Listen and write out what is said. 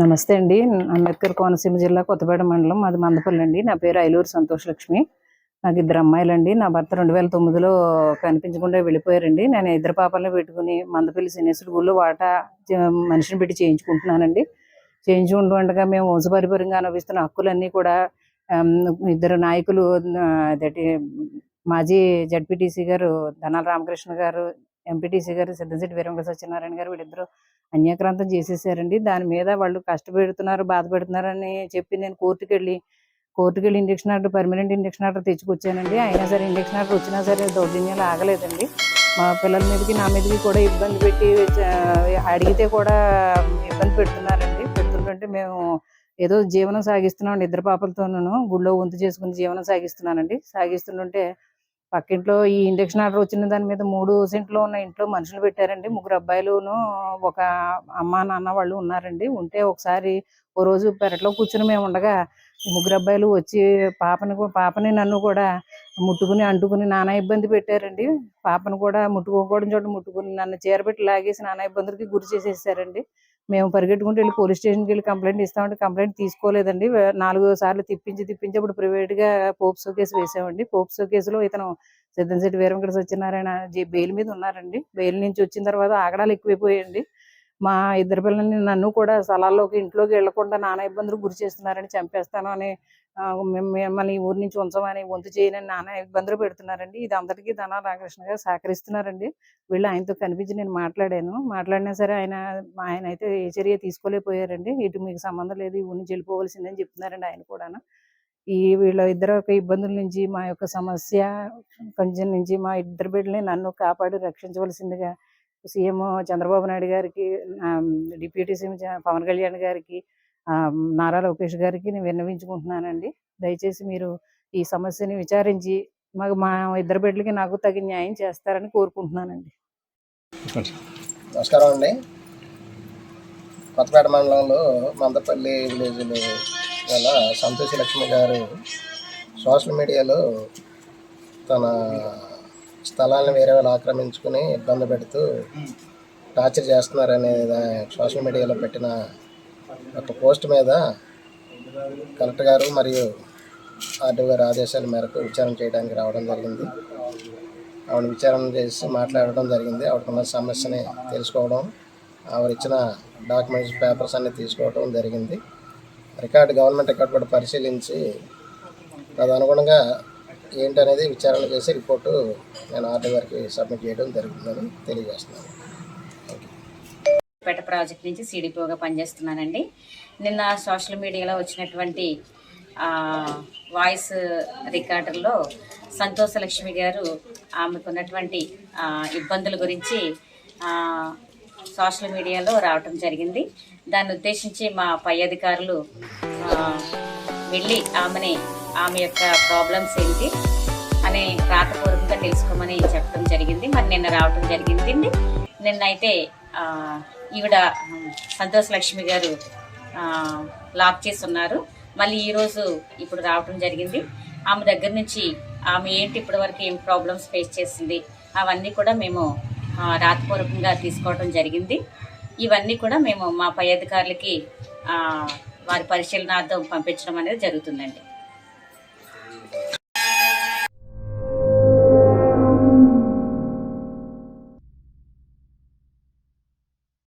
నమస్తే అండి. అంబేద్కర్ కోనసీమ జిల్లా కొత్తపేట మండలం. మాది మందపల్లి అండి. నా పేరు ఐలూరు సంతోష్ లక్ష్మి. నాకు ఇద్దరు అమ్మాయిలండి. నా భర్త 2009లో కనిపించకుండా వెళ్ళిపోయారండి. నేను ఇద్దరు పాపల్ని పెట్టుకుని మందపల్లి శనేశ్వరి గుళ్ళో వాటా మనిషిని పెట్టి చేయించుకుంటున్నానండి. చేయించుకుంటుండగా మేము వంశపారంపర్యంగా అనుభవిస్తున్న హక్కులన్నీ కూడా ఇద్దరు నాయకులు, అదేంటి మాజీ జడ్పీటీసీ గారు ధనాల రామకృష్ణ గారు, ఎంపీటీసీ గారు సిద్ధంశెట్టి వీరవెంకట సత్యనారాయణ గారు, వీళ్ళిద్దరూ అన్యాక్రాంతం చేసేసారండి. దాని మీద వాళ్ళు కష్టపెడుతున్నారు, బాధ పెడుతున్నారని చెప్పి నేను కోర్టుకెళ్ళి injunction order, permanent injunction order తెచ్చుకొచ్చానండి. అయినా సరే ఇంజక్షన్ ఆర్డర్ వచ్చినా సరే దౌర్జన్యాలు ఆగలేదండి. మా పిల్లల మీదకి నా మీదకి కూడా ఇబ్బంది పెట్టి అడిగితే కూడా ఇబ్బంది పెడుతున్నారండి. పెడుతుంటే మేము ఏదో జీవనం సాగిస్తున్నామండి. ఇద్దరు పాపలతోనూ గుళ్ళో వంతు చేసుకుని జీవనం సాగిస్తున్నానండి. సాగిస్తుంటే పక్కింట్లో ఈ ఇంజక్షన్ ఆర్డర్ వచ్చిన దాని మీద 3 సెంట్లో ఉన్న ఇంట్లో మనుషులు పెట్టారండి. 3 అబ్బాయిలును ఒక అమ్మ నాన్న వాళ్ళు ఉన్నారండి. ఉంటే ఒకసారి ఓ రోజు పెరట్లో కూర్చుని మేము ఉండగా 3 అబ్బాయిలు వచ్చి పాపని నన్ను కూడా ముట్టుకుని అంటుకుని నానా ఇబ్బంది పెట్టారండి. పాపను కూడా ముట్టుకోకూడని చోట ముట్టుకుని నన్ను చీరబెట్టి లాగేసి నానా ఇబ్బందులకి గురి చేసేసారండి. మేము పరిగెట్టుకుంటూ వెళ్ళి పోలీస్ స్టేషన్కి వెళ్ళి కంప్లైంట్ ఇస్తామంటే కంప్లైంట్ తీసుకోలేదండి. 4 సార్లు తిప్పించి అప్పుడు ప్రైవేట్గా పోక్సో కేసు వేసామండి. పోక్సో కేసులో ఇతను సిద్ధంశెట్టి వీరవెంకట సత్యనారాయణ బెయిల్ మీద ఉన్నారండి. బెయిల్ నుంచి వచ్చిన తర్వాత ఆగడాలు ఎక్కువైపోయాయండి. మా ఇద్దరు పిల్లల్ని నన్ను కూడా స్థలాల్లోకి ఇంట్లోకి వెళ్లకుండా నానా ఇబ్బందులు గురి చేస్తున్నారని, చంపేస్తాను అని, మిమ్మల్ని ఈ ఊరి నుంచి ఉంచమని, వంతు చేయనని నానా ఇబ్బందులు పెడుతున్నారండి. ఇది అందరికీ ధనాల రామకృష్ణ గారు సహకరిస్తున్నారండి. వీళ్ళు ఆయనతో కనిపించి నేను మాట్లాడినా సరే ఆయన అయితే ఏ చర్య తీసుకోలేకపోయారండి. ఇటు మీకు సంబంధం లేదు, ఈ ఊరి నుంచి వెళ్ళిపోవలసిందని చెప్తున్నారండి ఆయన కూడా. వీళ్ళ ఇద్దరు యొక్క ఇబ్బందుల నుంచి, మా యొక్క సమస్య కొంచెం నుంచి మా ఇద్దరు బిడ్డల్ని నన్ను కాపాడి రక్షించవలసిందిగా సీఎం చంద్రబాబు నాయుడు గారికి, డిప్యూటీ సీఎం పవన్ కళ్యాణ్ గారికి, నారా లోకేష్ గారికి నేను విన్నవించుకుంటున్నానండి. దయచేసి మీరు ఈ సమస్యని విచారించి మా ఇద్దరు బిడ్డలకి నాకు తగిన న్యాయం చేస్తారని కోరుకుంటున్నానండి. నమస్కారం అండి. కొత్తపేట మండలంలో మందపల్లి విలేజ్లో గల సంతోష్ లక్ష్మి గారు సోషల్ మీడియాలో తన స్థలాలను వేరే వాళ్ళు ఆక్రమించుకుని ఇబ్బంది పెడుతూ టార్చర్ చేస్తున్నారనే సోషల్ మీడియాలో పెట్టిన ఒక పోస్ట్ మీద కలెక్టర్ గారు మరియు ఆర్డీఓ గారి ఆదేశాల మేరకు విచారణ చేయడానికి రావడం జరిగింది. ఆవిడ విచారణ చేసి మాట్లాడడం జరిగింది. ఆవిడకున్న సమస్యని తెలుసుకోవడం, ఆవిడ ఇచ్చిన డాక్యుమెంట్స్, పేపర్స్ అన్నీ తీసుకోవడం జరిగింది. గవర్నమెంట్ రికార్డు కూడా పరిశీలించి తదనుగుణంగా ఏంటనేది విచారణ చేసి రిపోర్టు నేను ఆర్డర్ గారికి సబ్మిట్ చేయడం జరుగుతుందని తెలియజేస్తున్నాను. పేట ప్రాజెక్ట్ నుంచి సిడిపిఓగా పనిచేస్తున్నానండి. నిన్న సోషల్ మీడియాలో వచ్చినటువంటి వాయిస్ రికార్డర్లో సంతోష లక్ష్మి గారు ఆమెకున్నటువంటి ఇబ్బందుల గురించి సోషల్ మీడియాలో రావటం జరిగింది. దాన్ని ఉద్దేశించి మా పై అధికారులు వెళ్ళి ఆమె యొక్క ప్రాబ్లమ్స్ ఏంటి అని రాతపూర్వకంగా తెలుసుకోమని చెప్పడం జరిగింది. మరి నిన్న రావటం జరిగింది. నిన్నైతే ఈవిడ సంతోష లక్ష్మి గారు లాక్ చేసి ఉన్నారు. మళ్ళీ ఈరోజు ఇప్పుడు రావటం జరిగింది. ఆమె దగ్గర నుంచి ఆమె ఏంటి ఇప్పటివరకు ఏం ప్రాబ్లమ్స్ ఫేస్ చేసింది అవన్నీ కూడా మేము రాతపూర్వకంగా తీసుకోవడం జరిగింది. ఇవన్నీ కూడా మేము మా పై అధికారులకి వారి పరిశీలనార్థం పంపించడం అనేది జరుగుతుందండి.